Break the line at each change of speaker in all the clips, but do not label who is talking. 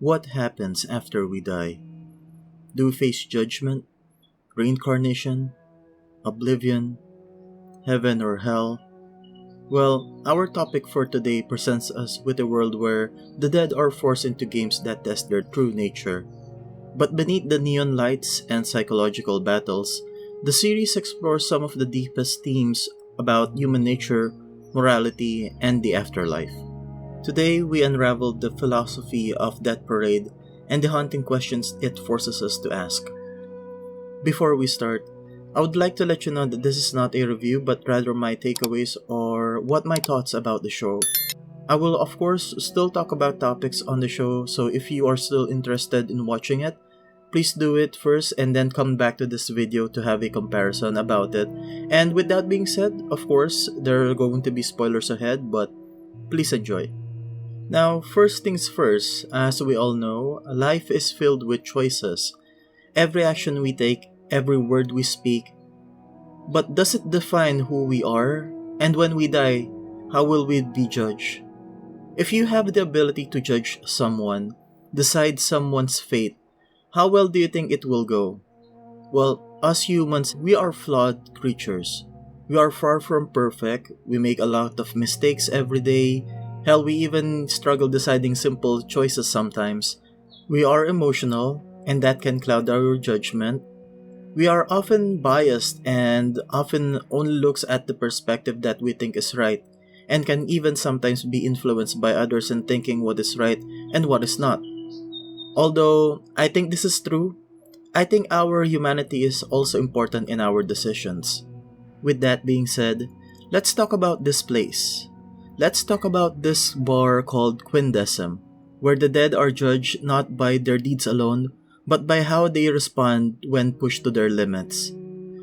What happens after we die? Do we face judgment, reincarnation, oblivion, heaven or hell? Well, our topic for today presents us with a world where the dead are forced into games that test their true nature. But beneath the neon lights and psychological battles, the series explores some of the deepest themes about human nature, morality, and the afterlife. Today, we unravel the philosophy of that parade and the haunting questions it forces us to ask. Before we start, I would like to let you know that this is not a review but rather my takeaways or what my thoughts about the show. I will of course still talk about topics on the show, so if you are still interested in watching it, please do it first and then come back to this video to have a comparison about it. And with that being said, of course, there are going to be spoilers ahead, but please enjoy. Now, first things first, as we all know, life is filled with choices. Every action we take, every word we speak. But does it define who we are? And when we die, how will we be judged? If you have the ability to judge someone, decide someone's fate, how well do you think it will go? Well, us humans, we are flawed creatures. We are far from perfect, we make a lot of mistakes every day. Hell, we even struggle deciding simple choices sometimes. We are emotional, and that can cloud our judgment. We are often biased and often only looks at the perspective that we think is right, and can even sometimes be influenced by others in thinking what is right and what is not. Although I think this is true, I think our humanity is also important in our decisions. With that being said, let's talk about this place. Let's talk about this bar called Quindecim, where the dead are judged not by their deeds alone, but by how they respond when pushed to their limits.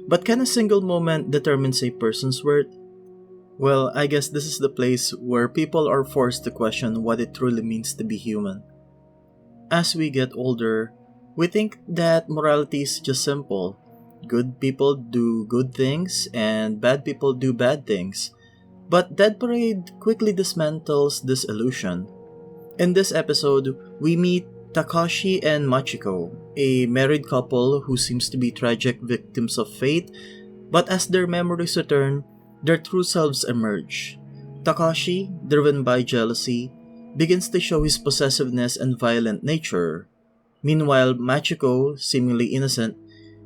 But can a single moment determine a person's worth? Well, I guess this is the place where people are forced to question what it truly means to be human. As we get older, we think that morality is just simple. Good people do good things and bad people do bad things. But Dead Parade quickly dismantles this illusion. In this episode, we meet Takashi and Machiko, a married couple who seems to be tragic victims of fate, but as their memories return, their true selves emerge. Takashi, driven by jealousy, begins to show his possessiveness and violent nature. Meanwhile, Machiko, seemingly innocent,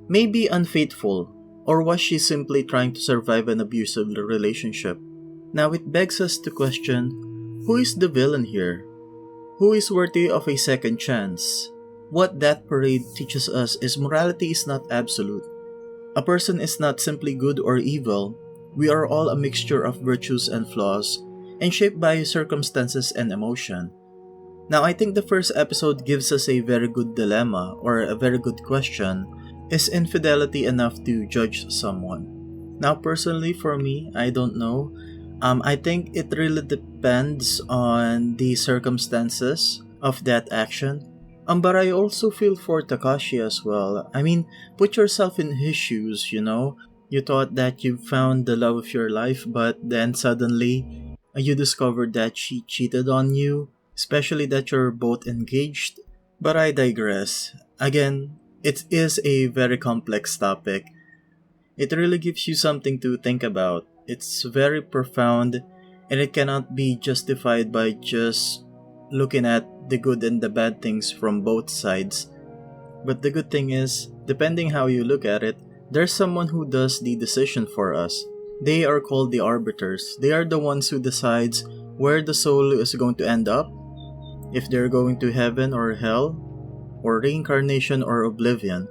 may be unfaithful, or was she simply trying to survive an abusive relationship? Now it begs us to question, who is the villain here? Who is worthy of a second chance? What that parade teaches us is morality is not absolute. A person is not simply good or evil. We are all a mixture of virtues and flaws, and shaped by circumstances and emotion. Now I think the first episode gives us a very good dilemma, or a very good question. Is infidelity enough to judge someone? Now personally for me, I don't know. I think it really depends on the circumstances of that action. But I also feel for Takashi as well. I mean, put yourself in his shoes, you know? You thought that you found the love of your life, but then suddenly you discovered that she cheated on you, especially that you're both engaged. But I digress. Again, it is a very complex topic. It really gives you something to think about. It's very profound and it cannot be justified by just looking at the good and the bad things from both sides. But the good thing is, depending how you look at it, there's someone who does the decision for us. They are called the arbiters. They are the ones who decides where the soul is going to end up, if they're going to heaven or hell, or reincarnation or oblivion.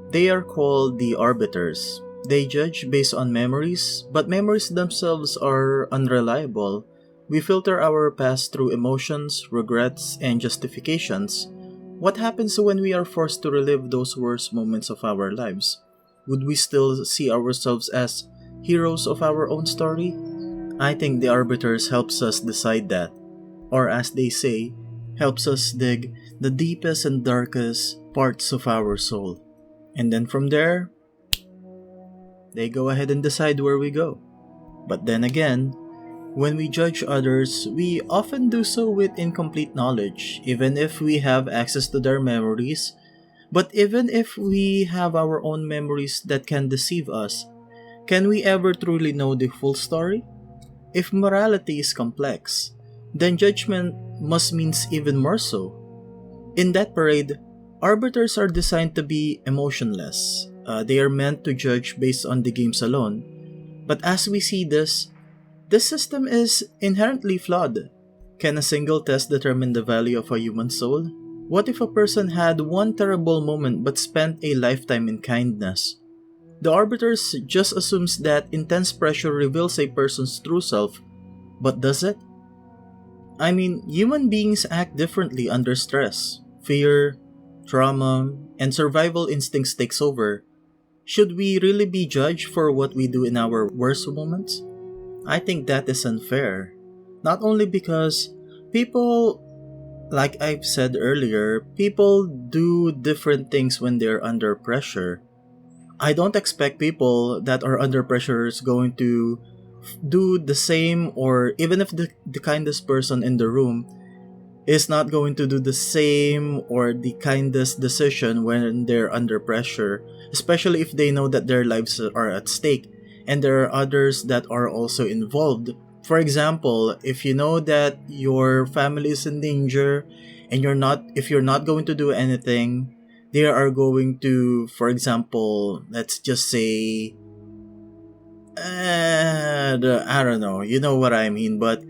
They are called the arbiters. They judge based on memories, but memories themselves are unreliable. We filter our past through emotions, regrets, and justifications. What happens when we are forced to relive those worst moments of our lives? Would we still see ourselves as heroes of our own story? I think the arbiters helps us decide that. Or as they say, helps us dig the deepest and darkest parts of our soul. And then from there, they go ahead and decide where we go. But then again, When we judge others, we often do so with incomplete knowledge, even if we have access to their memories. But even if we have our own memories that can deceive us, can we ever truly know the full story? If morality is complex, then judgment must means even more so. In that parade, arbiters are designed to be emotionless. They are meant to judge based on the games alone. But as we see this system is inherently flawed. Can a single test determine the value of a human soul? What if a person had one terrible moment but spent a lifetime in kindness? The arbiters just assumes that intense pressure reveals a person's true self, but does it? I mean, human beings act differently under stress. Fear, trauma, and survival instincts takes over. Should we really be judged for what we do in our worst moments? I think that is unfair. Not only because people, like I've said earlier, people do different things when they're under pressure. I don't expect people that are under pressure is going to do the same, or even if the kindest person in the room is not going to do the same or the kindest decision when they're under pressure, especially if they know that their lives are at stake and there are others that are also involved. For example, if you know that your family is in danger and if you're not going to do anything, they are going to, for example, let's just say, I don't know, you know what I mean, but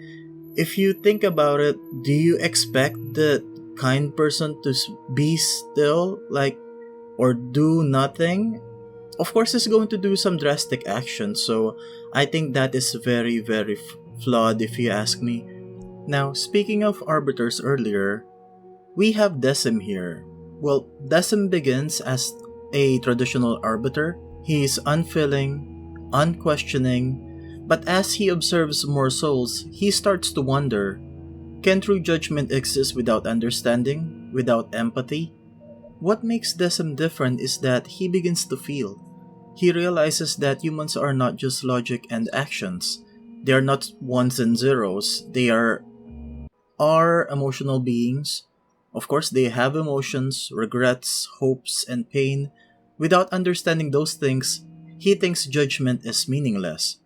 if you think about it, do you expect the kind person to be still, or do nothing? Of course, it's going to do some drastic action, so I think that is very, very flawed if you ask me. Now, speaking of arbiters earlier, we have Decim here. Well, Decim begins as a traditional arbiter. He is unfeeling, unquestioning, but as he observes more souls, he starts to wonder, can true judgment exist without understanding, without empathy? What makes Decim different is that he begins to feel. He realizes that humans are not just logic and actions. They are not ones and zeros. They are emotional beings. Of course, they have emotions, regrets, hopes, and pain. Without understanding those things, he thinks judgment is meaningless.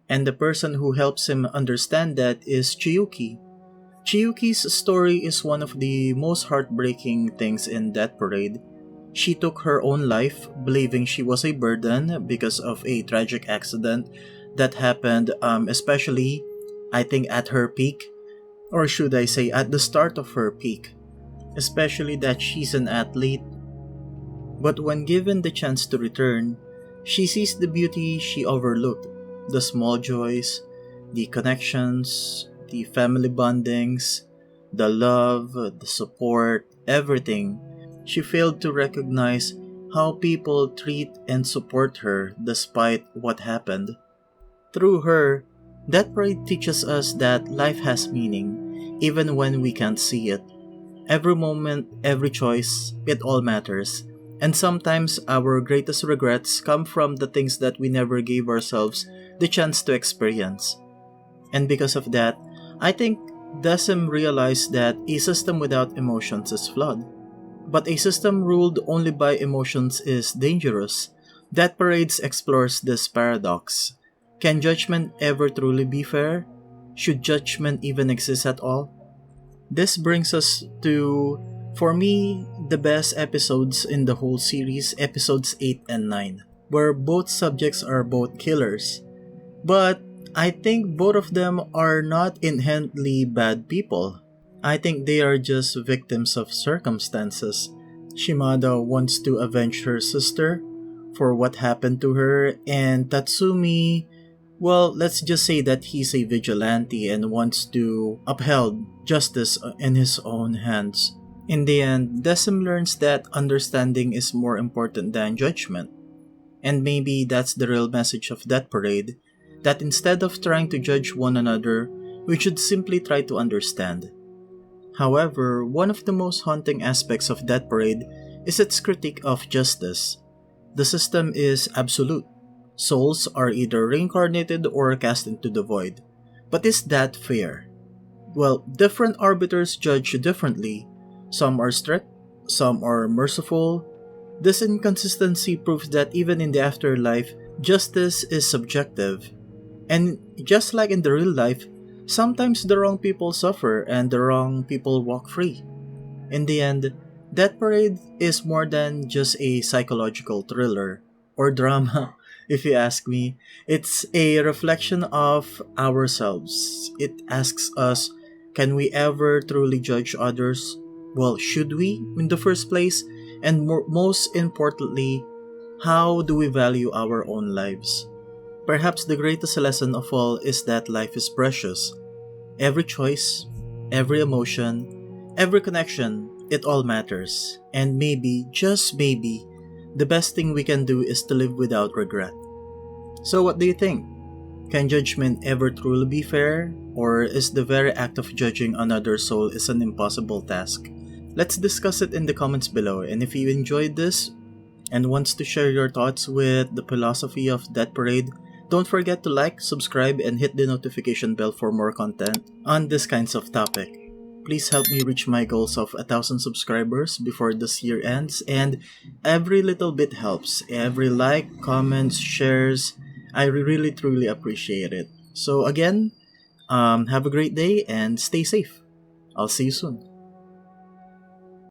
And the person who helps him understand that is Chiyuki. Chiyuki's story is one of the most heartbreaking things in that parade. She took her own life, believing she was a burden because of a tragic accident that happened, especially, I think, at her peak, or should I say, at the start of her peak. Especially that she's an athlete. But when given the chance to return, she sees the beauty she overlooked, the small joys, the connections, the family bondings, the love, the support, everything. She failed to recognize how people treat and support her despite what happened. Through her, that parade teaches us that life has meaning, even when we can't see it. Every moment, every choice, it all matters. And sometimes our greatest regrets come from the things that we never gave ourselves the chance to experience. And because of that, I think Decim realized that a system without emotions is flawed. But a system ruled only by emotions is dangerous. That parade explores this paradox. Can judgment ever truly be fair? Should judgment even exist at all? This brings us to, for me, the best episodes in the whole series, episodes 8 and 9, where both subjects are both killers. But I think both of them are not inherently bad people. I think they are just victims of circumstances. Shimada wants to avenge her sister for what happened to her, and Tatsumi, well, let's just say that he's a vigilante and wants to uphold justice in his own hands. In the end, Decim learns that understanding is more important than judgment. And maybe that's the real message of that parade, that instead of trying to judge one another, we should simply try to understand. However, one of the most haunting aspects of that parade is its critique of justice. The system is absolute. Souls are either reincarnated or cast into the void. But is that fair? Well, different arbiters judge differently. Some are strict, some are merciful. This inconsistency proves that even in the afterlife, justice is subjective. And just like in the real life, sometimes the wrong people suffer and the wrong people walk free. In the end, Death Parade is more than just a psychological thriller or drama, if you ask me. It's a reflection of ourselves. It asks us, can we ever truly judge others? Well, should we in the first place? And most importantly, how do we value our own lives? Perhaps the greatest lesson of all is that life is precious. Every choice, every emotion, every connection, it all matters. And maybe, just maybe, the best thing we can do is to live without regret. So, what do you think? Can judgment ever truly be fair? Or is the very act of judging another soul is an impossible task? Let's discuss it in the comments below. And if you enjoyed this and wants to share your thoughts with the philosophy of Death Parade, don't forget to like, subscribe, and hit the notification bell for more content on this kinds of topic. Please help me reach my goals of 1,000 subscribers before this year ends, and every little bit helps. Every like, comments, shares, I really truly appreciate it. So again, have a great day and stay safe. I'll see you soon.